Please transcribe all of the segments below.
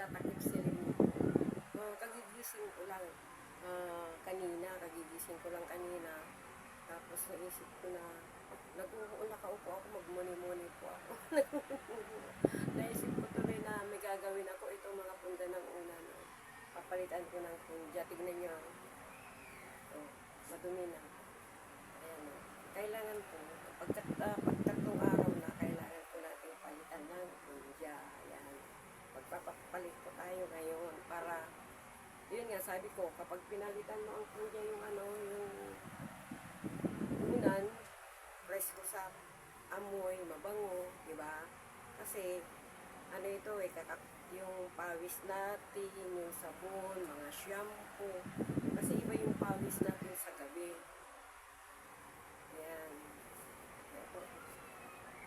nagtatakip siling kagigising ko lang. Kanina, kagigising ko lang kanina. Tapos naisip ko na, nakaupo ako, magmuni-muni po ako. Naisip ko tuloy na may gagawin ako itong mga punda ng una. No? Papalitan ko ng pundya. Tignan nyo. Oh, madumi na. Ayan o. Kailangan po, pagtatlong araw na, kailangan po natin palitan ng pundya. Ayan. Magpapapalit po tayo ngayon para, yun nga, sabi ko, kapag pinalitan mo ang pundya yung unan, presko sa amoy, mabango, di ba? Kasi, ano ito eh, yung pawis natin, yung sabon, mga shampoo. Kasi iba yung pawis natin sa gabi. Ayan.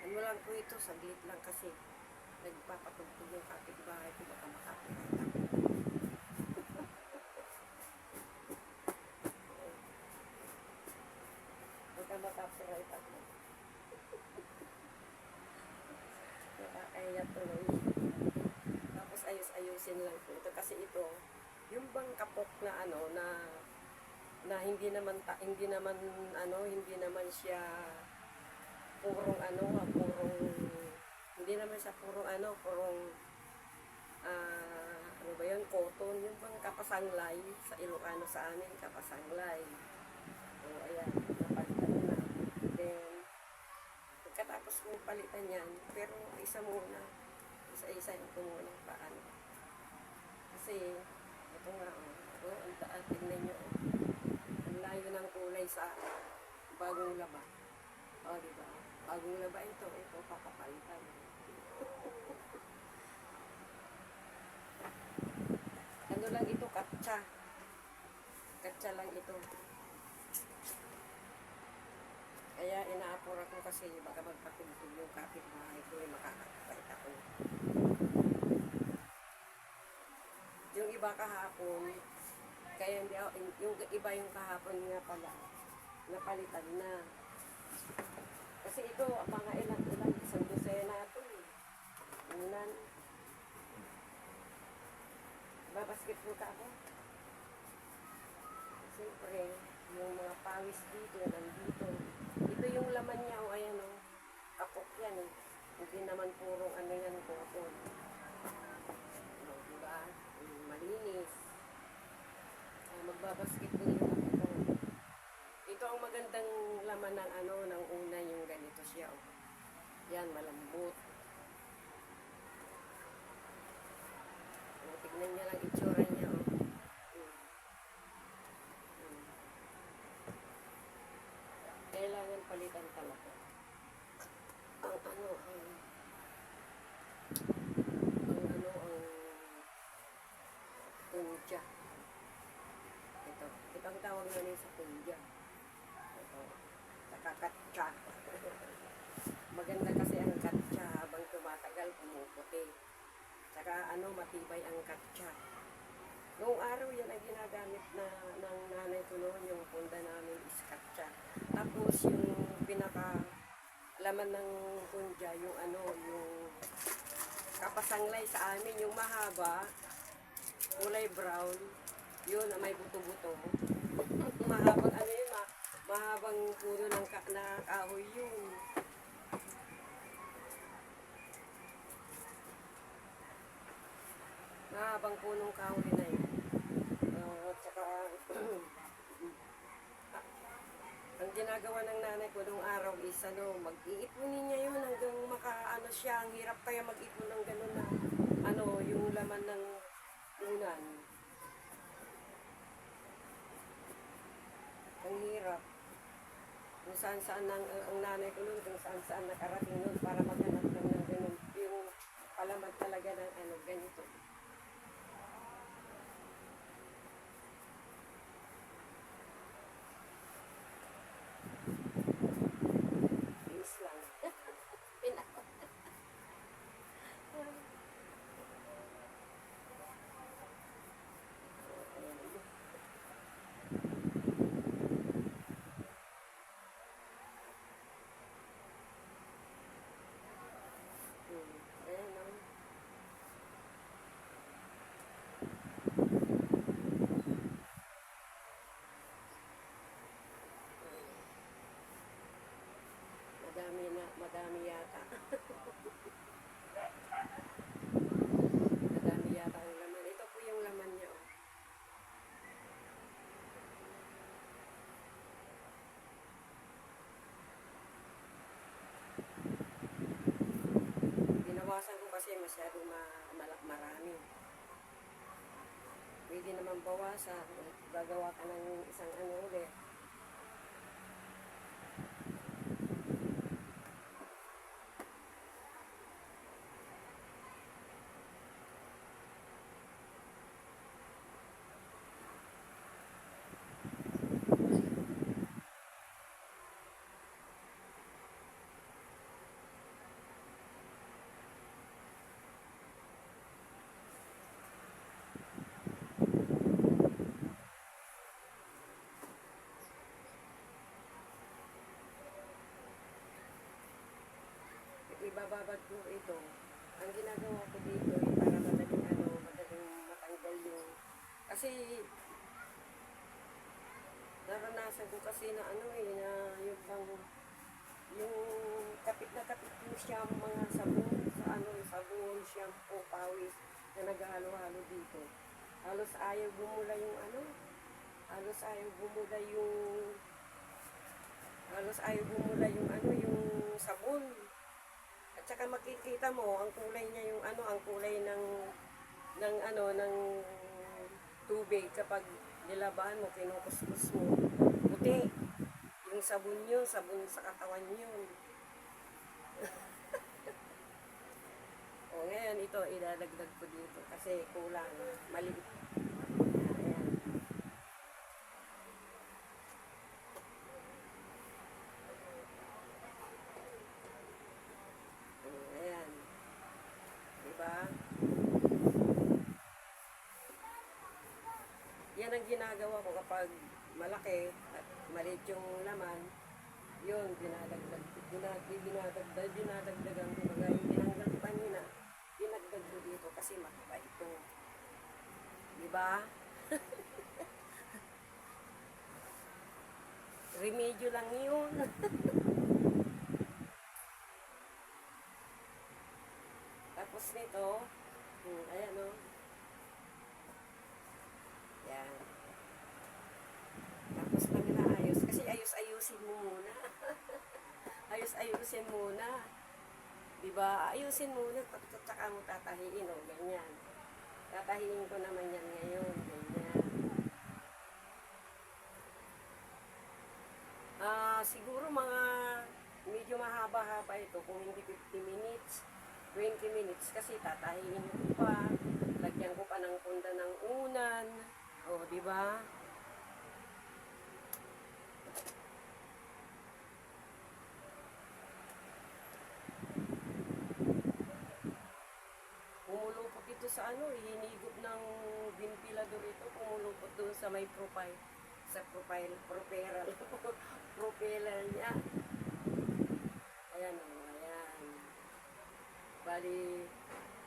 Ano lang po ito, saglit lang kasi nagpapatugtog yung kapitbahay ko, baka makapiright ako. Baka makapiright ako. Nakakaya tuloy. Tapos ayusin lang po ito kasi ito yung bang kapok na na hindi naman siya purong hindi naman siya purong ano ba yun, cotton, yung bang kapasanglay sa Ilocano sa amin, kapasanglay. So ayan, napalitan na. Then pagkatapos kong palitan yan, pero isa-isahin ko muna paano. Kasi, ito nga, ang daan, tignan nyo, ang layo ng kulay sa bagong laba. Diba? Bagong laba ito, papapalitan. Ano lang ito, katsa. Katsa lang ito. Kaya inaapura ko kasi baka magpatugtog yung kapitbahay ko ay makakakapait ako. Yung iba kahapon, kaya hindi ako, yung iba yung kahapon nga pala, napalitan na. Kasi ito, mga ilang, isang dosena ito eh. Unan. Babasketball ka ako. Siyempre, yung mga pawis dito, nandito. Ito yung laman niya, ayan o. Kapok yan eh. Hindi naman purong yan, cotton. Diba? Malinis. Magbabasketball yung ito. Ito ang magandang laman ng ng una, yung ganito siya o. Yan, malambot. Tignan niya lang itsura niya o. Kailangan palitan talaga. Ang pundya. Ito ang tawag na sa pundya. Ito, nakakatsa. Maganda kasi ang katsa habang tumatagal, pumuputi. Saka matibay ang katsa. Noong araw yan ay ginagamit ng nanay ko noon, yung punda namin is katsa. Tapos yung pinaka-laman ng pundya, yung yung kapasanglay sa amin, yung mahaba, kulay brown, yun na may buto-buto. Mahabang yun, mahabang puno ng kahoy yun. Mahabang punong kahoy na yun. Tsaka, ang ginagawa ng nanay ko nung araw is mag-iipunin niya yun hanggang siya. Ang hirap kaya mag-ipon ng gano'n na yung laman ng unan. Ang hirap. Kung saan-saan ang nanay ko nun, kung saan-saan nakarating nun para maghanap lang ng gano'n. Yung palaman talaga ng ganito. kasi masyadong marami. Pwede naman bawasan. Gagawa ka ng isang ano ulit. Ibababad ko ito. Ang ginagawa ko dito ay para madaling matanggal yung, kasi naranasan ko kasi na na yung bang, yung kapit na kapit yung mga sabon sa sabon, shampoo, pawis na naghahalo-halo dito. Halos ayaw bumula yung yung sabon. At saka makikita mo ang kulay niya yung ang kulay ng tubig kapag nilabahan mo, kinukuskus mo. Puti. Yung sabon yun, sabon sa katawan yun. O ngayon ito idadagdag ko dito kasi kulang, maliit. Ayan. Ayan. Diba? Yan ang ginagawa ko kapag malaki at maliit yung laman. Yun, dinadagdagan ko. Yung tinanggal ko kanina, dinagdag ko dito kasi makaba ito. Diba? Remedyo lang yun. Tapos nito, ayan o. Yan. Tapos lang inaayos. Kasi ayusin mo muna. ayusin muna. Diba? Ayusin muna. Tsaka mo tatahiin o. Ganyan. Tatahiin ko naman yan ngayon. Ganyan. Siguro mga medyo mahaba-haba ito. Kung hindi 50 minutes, 20 minutes. Kasi tatahiin ko pa. Lagyan ko pa ng punda ng unan. O, diba? Pumulupot ito sa hinigop ng ventilador ito. Pumulupot doon sa may profile. Sa propeller niya. Ayan o, ayan. Bali,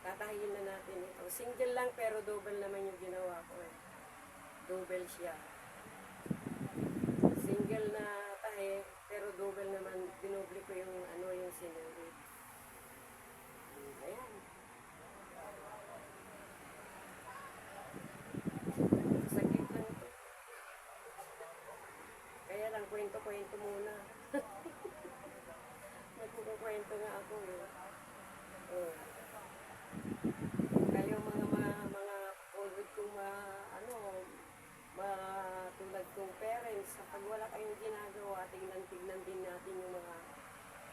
tatahiin na natin ito. Single lang pero double naman yung ginawa ko eh. Double siya. Single na tahi, pero double naman, dinoble ko yung yung sinulit. Ayan. Saglit lang ito. Kaya lang, kwento muna. Nagkukwento nga ako eh. Oh. Kayo mga tulad kong tulad kong parents, kapag wala kayong ginagawa, tignan din natin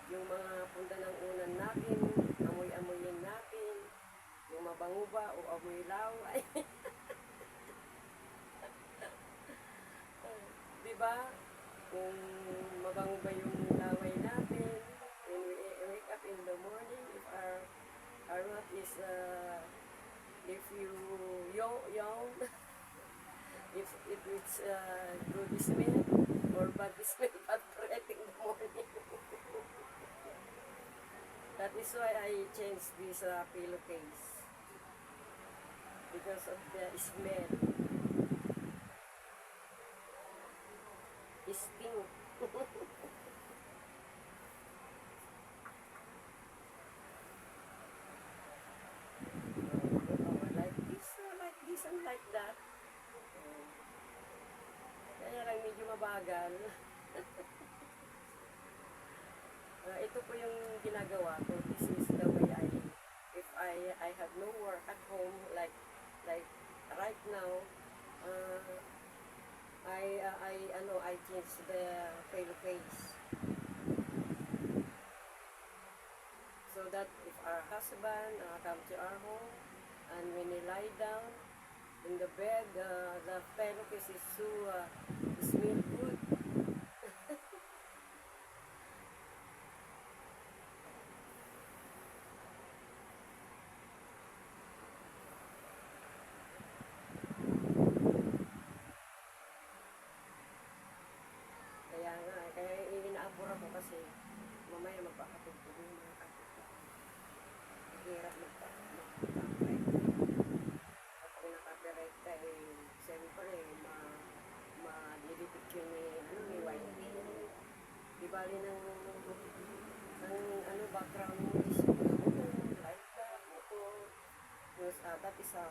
yung mga punta ng unan natin, amoy-amoyin natin, yung mabango ba o amoy laway. Diba? Kung mabango ba yung laway natin, when we wake up in the morning, if our mouth is, if you yawn, if it's good smell or bad smell, bad breath in the morning. That is why I changed this pillowcase. Because of the smell. Sting. Like this and like that. Kaya lang medyo mabagal. Ito po yung ginagawa ko. This is the way if I I have no work at home like right now. Uh, I changed the pillowcase so that if our husband come to our home and when he lie down in the bed, the pillowcase is so smell good. Kaya inaabura ko kasi mamaya magpakatugtog yung mga kapitbahay. Hirap magpa-copyright. Kapag na-copyright ka, siyempre, ma-delete yun ni YT. Di bali ng background mo is motor, like that, motor. That is a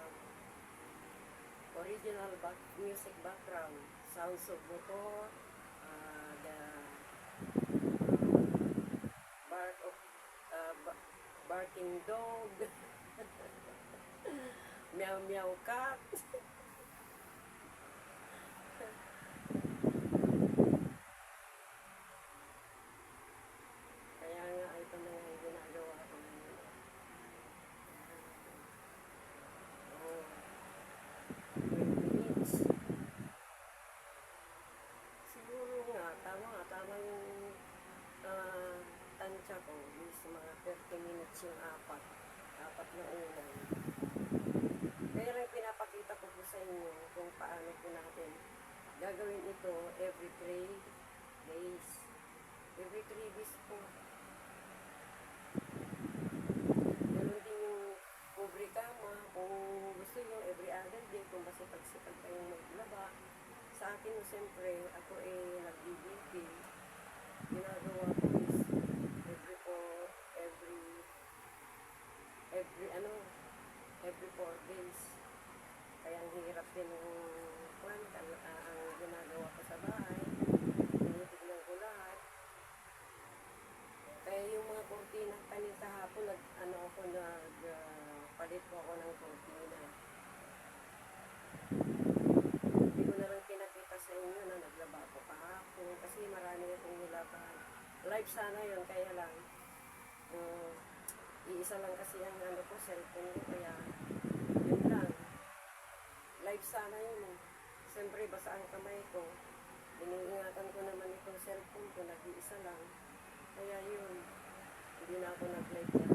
original music background. Sounds of motor, the bark of barking dog, meow meow cat. Kaya nga ito na nga yung ginagawa ko ngayon. Oh, 20 minutes. Siguro nga, tama yung tansya ko is mga 30 minutes yung apat na ulan. Pero yung pinapakita ko po sa inyo kung paano po natin gagawin ito every 3 days. Every 3 days po. Ganun din yung pobre kama. Kung gusto nyo every other day, kung masipag-sipag kayong maglaba. Sa akin, siyempre, ako nag-DBP. Ginagawa ko is every 4 days. Kaya ang hirap din ng ang ginagawa ko sa bahay. Tinitignan ko lahat. Kaya yung mga kurtina kanina hapon, palit ko ako ng kurtina. Hindi ko na lang pinakita sa inyo na naglaba ako kahapon kasi marami akong nilabahan. Live sana yun, kaya lang iisa lang kasi ang cellphone ko, kaya yun lang. Live sana yun. Siyempre, basa ang kamay ko. Iniingatan ko naman itong cellphone ko, nag-iisa lang. Kaya yun, hindi na ako nag-live yan.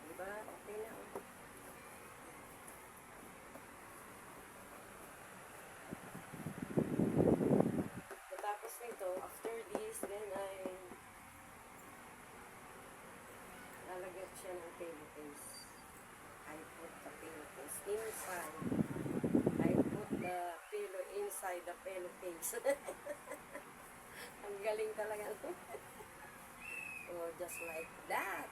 Diba? Okay na. Tapos nito, after this, then lalagyan siya ng pillowcase. I put the pillowcase inside. I put the pillow inside the pillowcase. Ang galing talaga. Oh, just like that.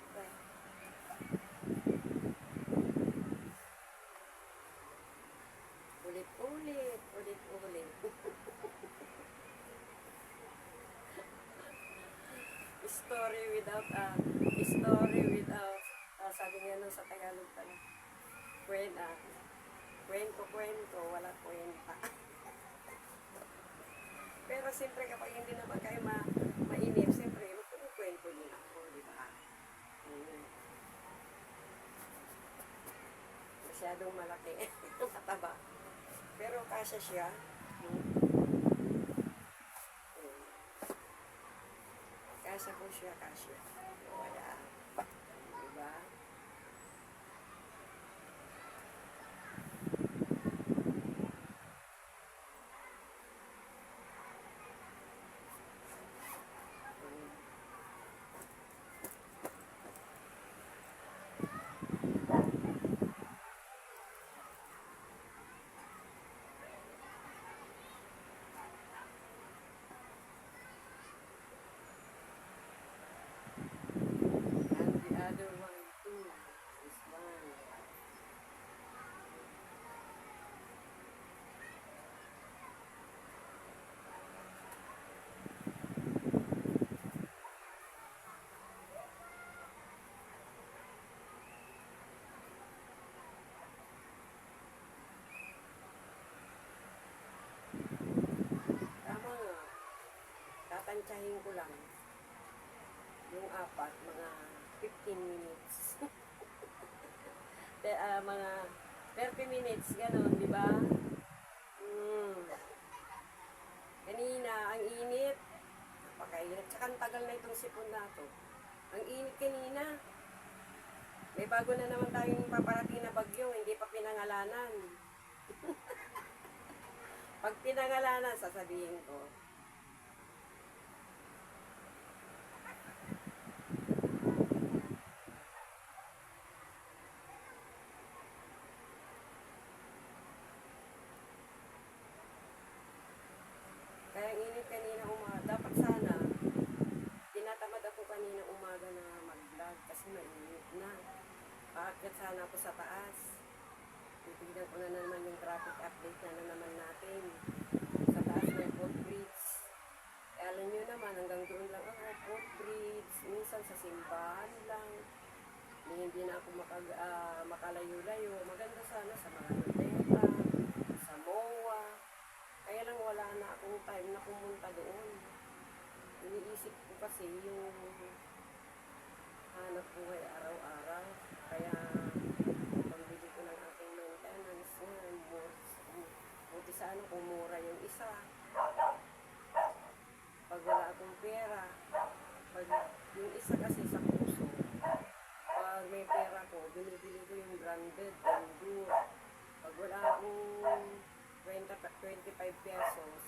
Ulit-ulit. Story without sabi nga nun sa Tagalog pala, kwento, wala kwenta. Pero siyempre kapag hindi naman kayo mainip, siyempre magkukwento din ako, di ba? Masyadong malaki, mataba. Pero kasya siya. Kasya po siya, kasya. Wala. Diba? tatantsahin ko lang. Yung apat, mga 15 minutes. Mga 30 minutes, ganun, di ba? Mm. Kanina, ang init. Napakainit. Tsaka ang tagal na itong sipon na to. Ang init kanina. May bago na naman tayong paparating na bagyo, hindi pa pinangalanan. Pag pinangalanan, sasabihin ko. Kaya ang init kanina umaga. Dapat sana, tinatamad ako kanina umaga na mag-vlog kasi mainit na. Paakyat sana ako sa taas. Titignan ko na naman yung traffic update na naman natin. Sa taas ng footbridge. Alam nyo naman, hanggang doon lang ako, footbridge. Minsan sa simbahan lang. Hindi na ako makalayo-layo. Maganda sana sa mga Luneta, sa MOA. Kaya lang wala na akong time na pumunta doon. Iniisip ko kasi yung hanap buhay araw-araw. Kaya pambili ko ng aking maintenance ngayon. Buti sana kung mura yung isa. Pag wala akong pera, pag yung isa kasi sa puso, pag may pera ko, binibili ko yung branded, Endure. Pag wala akong 25 pesos,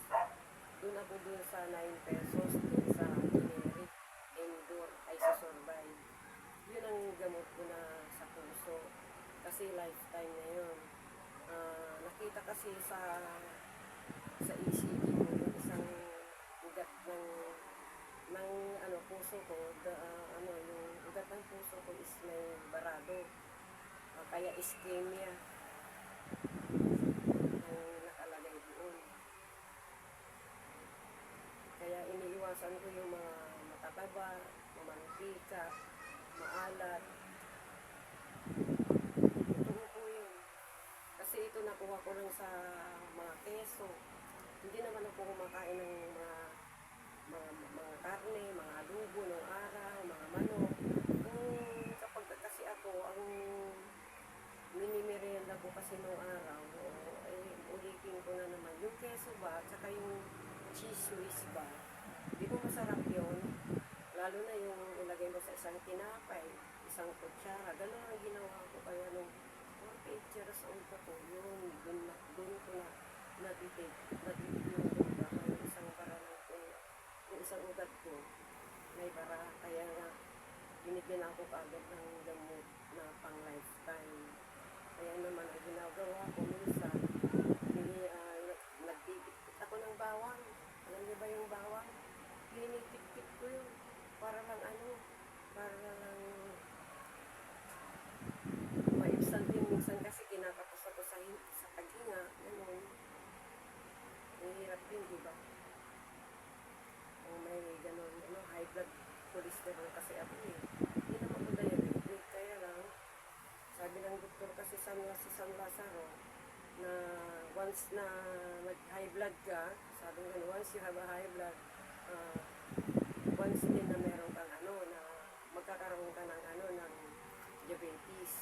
dun ako dun sa 9 pesos, dun sa generic, Endure, ay sa Survive. Yun ang gamot ko na sa puso. Kasi lifetime na yun. Nakita kasi sa ECG ko, yung isang ugat ng puso ko, yung ugat ng puso ko is may barado. Kaya ischemia ang nakalagay doon. Kaya iniiwasan ko yung mga matataba, mamantika, maalat. Totoo po yun. Kasi ito nakuha ko lang sa mga keso. Hindi naman ako kumakain ng mga karne, mga adobo ng araw, mga manok. Kapag kasi ako, ang mini-merienda ko kasi nung araw, ay ulitin ko na naman. Yung keso ba, tsaka yung cheese whiz ba, di ba masarap yun? Lalo na yung ilagay mo sa isang tinapay, isang kutsara. Ganun ang ginawa ko kaya nung 48 years old ako, yun, dun ko na natitip yung ugat, yung isang bara yung isang ugat ko, may bara, kaya nga, binigyan ako kagad ng gamot na pang lifetime. Kaya naman, ang ginagawa ko minsan, nagtitipit ako ng bawang. Alam niyo ba yung bawang? Pinitipit ko yun, para lang maibsan din minsan kasi kinakapos ako sa paghinga, gano'n. Mahirap din, di ba? O may gano'n, high blood cholesterol kasi ako eh. Hindi naman ko diabetic, kaya lang, sabi ng doktor kasi sa San Lazaro, na once na mag-high blood ka, sabi nga, once you have a high blood, once din na meron kang na magkakaroon ka ng diabetes.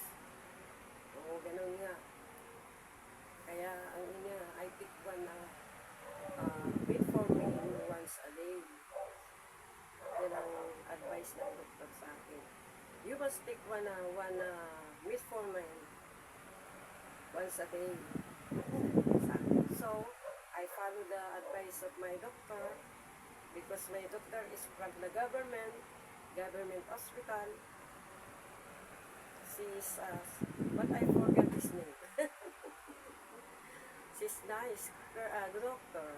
Oo, ganun nga. Kaya ang inya, I pick one na metformin once a day. Yan ang advice ng doktor sa akin. You must take one metformin once a day. So, I follow the advice of my doctor because my doctor is from the government hospital. She's, but I forgot his name. She's nice, doctor.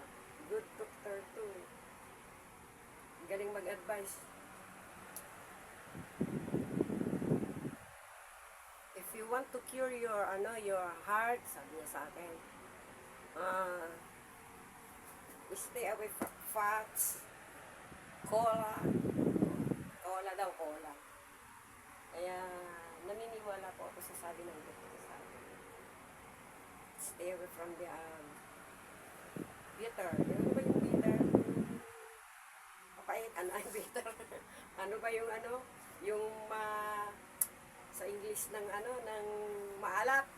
Good doctor too. Galing mag-advise. If you want to cure your heart, sabi niya sa akin, stay away from fats, cola daw. Kaya naniniwala po ako sa sabi ng doktor sa akin. Stay away from the bitter. Yung ba yung bitter? mapait, ano ay bitter. Ano ba yung ano? Yung sa English ng ano, ng maalat.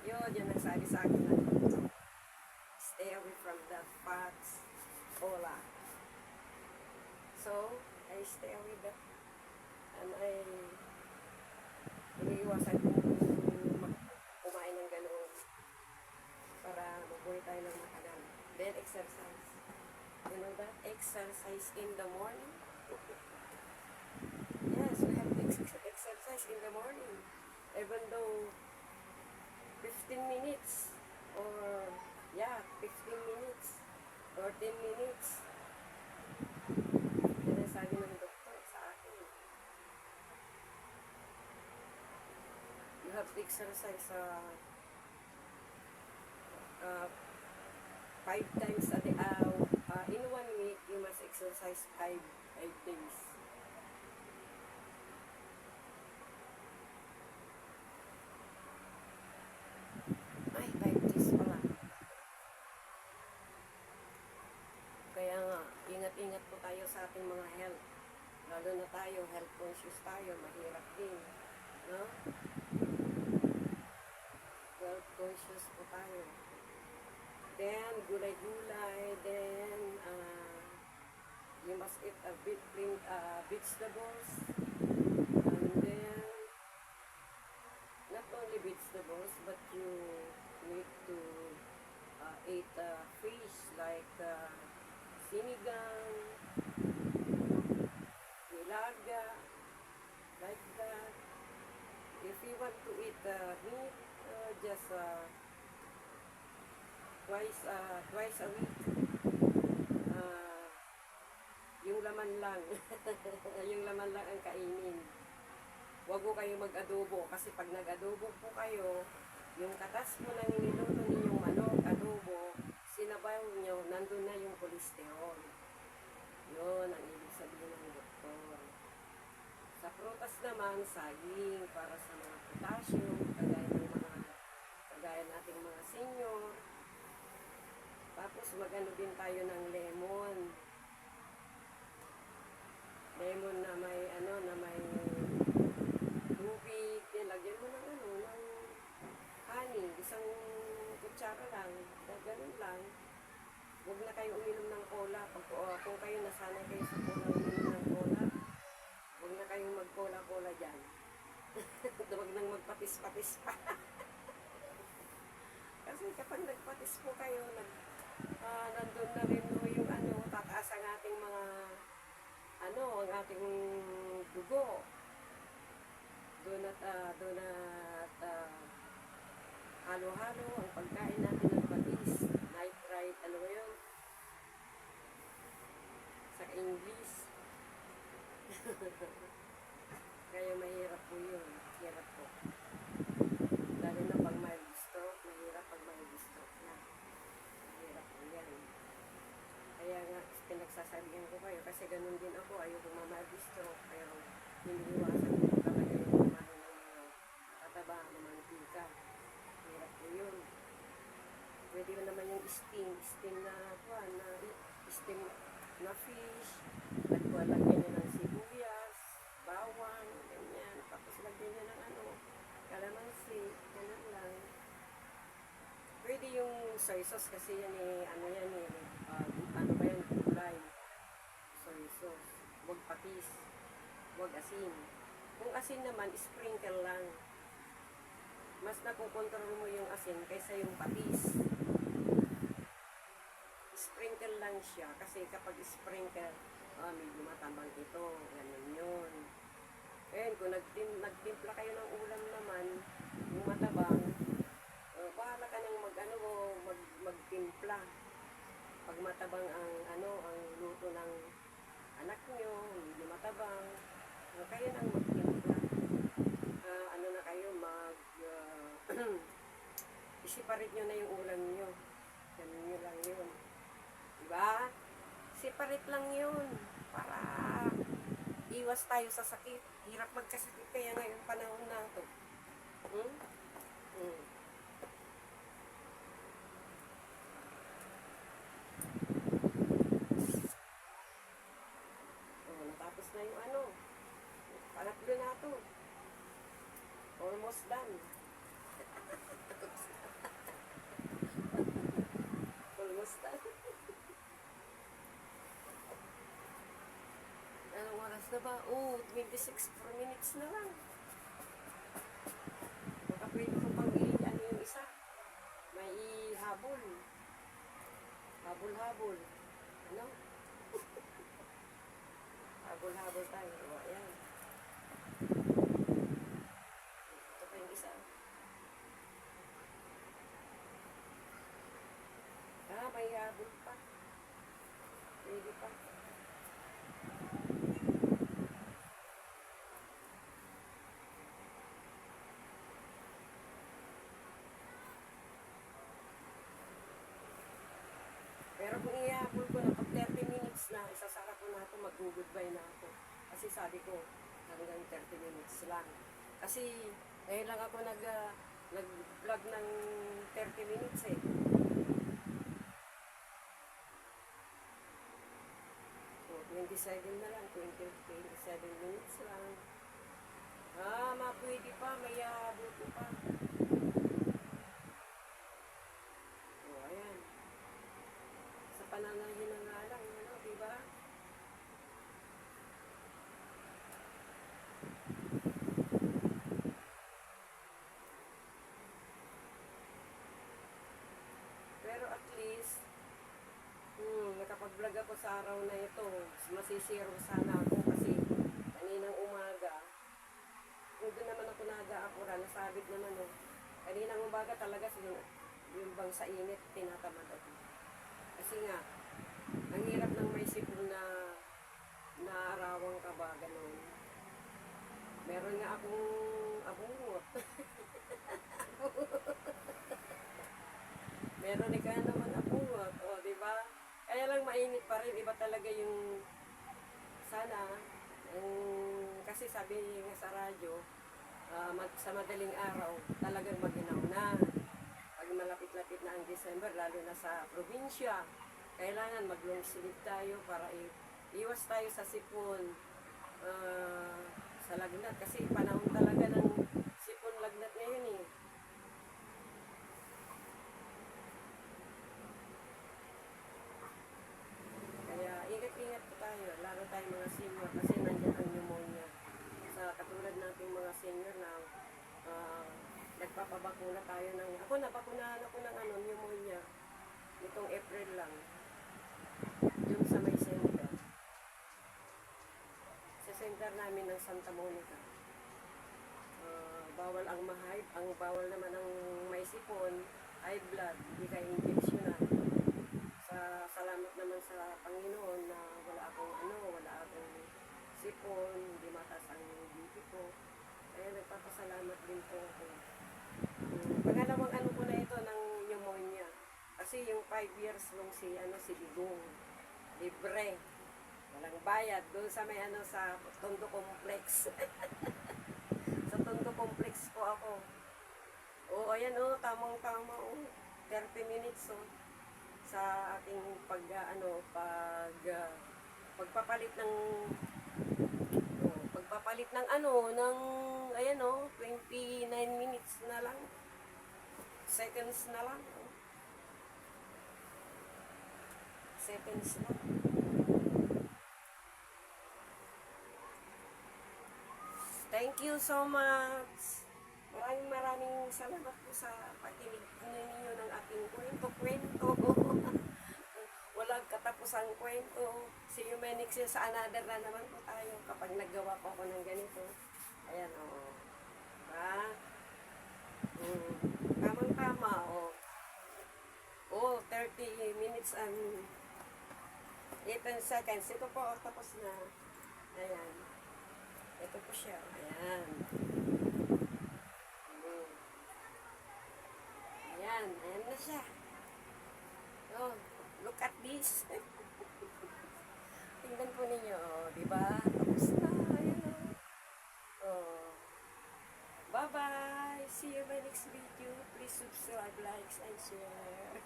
Yun ang sabi sa akin na stay away from the fats, cola. So, I stay away that and iniiwasan ko kumain ng ganoon para mabuhay tayo ng matagal. Then exercise. You know that? Exercise in the morning. Yes, we have to exercise in the morning. Even though 15 minutes or 15 minutes or 10 minutes. Yan ang sabi ng doktor sa akin. You have to exercise 5 times a day. In 1 week, you must exercise 5 days. Ay, 5 days pala. Kaya nga, ingat-ingat po tayo sa ating mga health. Lalo na tayo, health conscious tayo, mahirap din. No? Health conscious po tayo. Then, gulay-gulay. Then, you must eat vegetables. And then, not only vegetables, but you need to eat fish like sinigang, nilaga, like that. If you want to eat meat, just twice a week. Yung laman lang. Yung laman lang ang kainin. Huwag po kayo mag-adobo kasi pag nag-adobo po kayo, yung katas mo ng niluto ninyong manok, adobo, sinabaw nyo, nandun na yung cholesterol. Yun ang ibig sabihin ng doktor. Sa prutas naman, saging para sa mga potassium, kagaya nating mga senior. Tapos mag-ano din tayo ng lemon. Lemon na may tubig, lagyan mo ng honey, isang kutsara lang, ganun lang. Huwag na kayo uminom ng cola. Kung kayo nasanay kayo sa cola, uminom ng cola, huwag na kayong mag-cola-cola dyan. Huwag nang magpatis-patis pa. Kasi kapag nagpatis po kayo, nandun na rin yung tataas ang ating mga ang ating dugo. Doon at halo-halo ang pagkain natin ng patis. Nitrite, ano ba yun? Sa English. Kaya mahirap po yun. Hirap po. Lalo na pag mild stroke, mahirap pag mild stroke na. Mahirap po yan. Kaya nga, pinagsasabihan ko kayo kasi ganun din ako, ayoko ma-mild stroke, pero hiniiwasan ko talaga yung kumain ng mga kataba, mantika. Hirap po yun. Pwede mo naman yung steam na fish, at lagyan nyo ng sibuyas, bawang, ganyan, tapos lagyan nyo ng kalamansi, ganun lang. Pwede yung soy sauce kasi yan ano ba yan, gulay, soy sauce, huwag patis, huwag asin. Kung asin naman, sprinkle lang. Mas nakukontrol mo yung asin kaysa yung patis. Sprinkle lang siya kasi kapag sprinkle, medyo matambang ito, ganun yun. Ngayon, kung nagtimpla kayo ng ulam naman, yung matabang, bahala ka nang magtimpla. Pag matabang ang luto ng anak nyo, medyo matabang, kayo nang magtimpla. Na kayo, i-separate nyo na yung ulam nyo. Ganun nyo lang yun. Diba? Separate lang yun. Para iwas tayo sa sakit. Hirap magkasakit kaya ngayong panahon na ito. almost done. Almost done. Anong oras na ba? Oh, 26 minutes na lang. Baka pwede ko pang ano yung isa. May habol. Habol-habol. Ano? Habol-habol tayo. O, ayan. Ito pa yung isa. Ah, may habol pa. Pwede pa. Pero kung ihabol ko na pag 30 minutes na, isasara ko na ito, mag-goodbye na ako. Kasi sabi ko, hanggang 30 minutes lang. Kasi ngayon lang ako nag-vlog ng 30 minutes eh. So, 27 na lang, 27 minutes lang. Ah, mapwede pa, may habol ko pa. O, ayan. Sa pananahin na nga lang, ano, diba? Pero at least, nakapag-vlog ako sa araw na ito. Masisiro sana ako kasi kaninang umaga, kung doon naman ako nag-aapura, nasabit naman oh. Kaninang umaga talaga yung bang sa init, tinatamad ako. Kasi nga, ang hirap ng may sipon na naarawang ka ba, ganun. Meron nga akong abungot. Meron ka naman abungot, o, di ba? Kaya lang mainit pa rin, iba talaga yung sana, kasi sabi nga sa radyo, sa madaling araw, talagang maginaw na. Pag malapit-lapit na ang December, lalo na sa probinsya, kailangan mag-long sleeve tayo para iwas tayo sa sipon, sa lagnat. Kasi panahon talaga ng sipon lagnat ngayon eh. Kaya ingat-ingat po tayo, lalo tayo mga senior kasi nandiyan ang pneumonia. Sa katulad nating mga senior na nagpapabakuna tayo ng, ako nabakunahan ako ng pneumonia nitong April lang. Yung sa may center. Sa center namin ng Santa Monica. Bawal ang ma-hive, ang bawal naman ang may sipon, high blood, hindi kayo injeksyonan. Salamat naman sa Panginoon na wala akong sipon, hindi mataas ang BP ko. Kaya nagpapasalamat din po ako. Pangalawang ko na ito ng pneumonia. Kasi yung 5 years nung si Digong, libre. Walang bayad. Doon sa may sa Tondo Complex. Sa Tondo Complex po ako. O, ayan tamang-tama 30 minutes sa ating pagpapalit ng ng ayan 29 minutes na lang, seconds na lang, seconds lang. Thank you so much. Maraming salamat po sa pakinig ninyo ng aking kwento. Walang katapusang kwento. See you next year sa another na naman po tayo kapag naggawa po ako ng ganito. Ayan, Tamang-tama, 30 minutes and 18 seconds. Ito po, tapos na. Ayan. Ito po siya. Ayan. Ayan na siya. Look at this. Tingnan po ninyo, diba? Tapos na, ayan Bye-bye. See you in my next video. Please subscribe, likes, and share.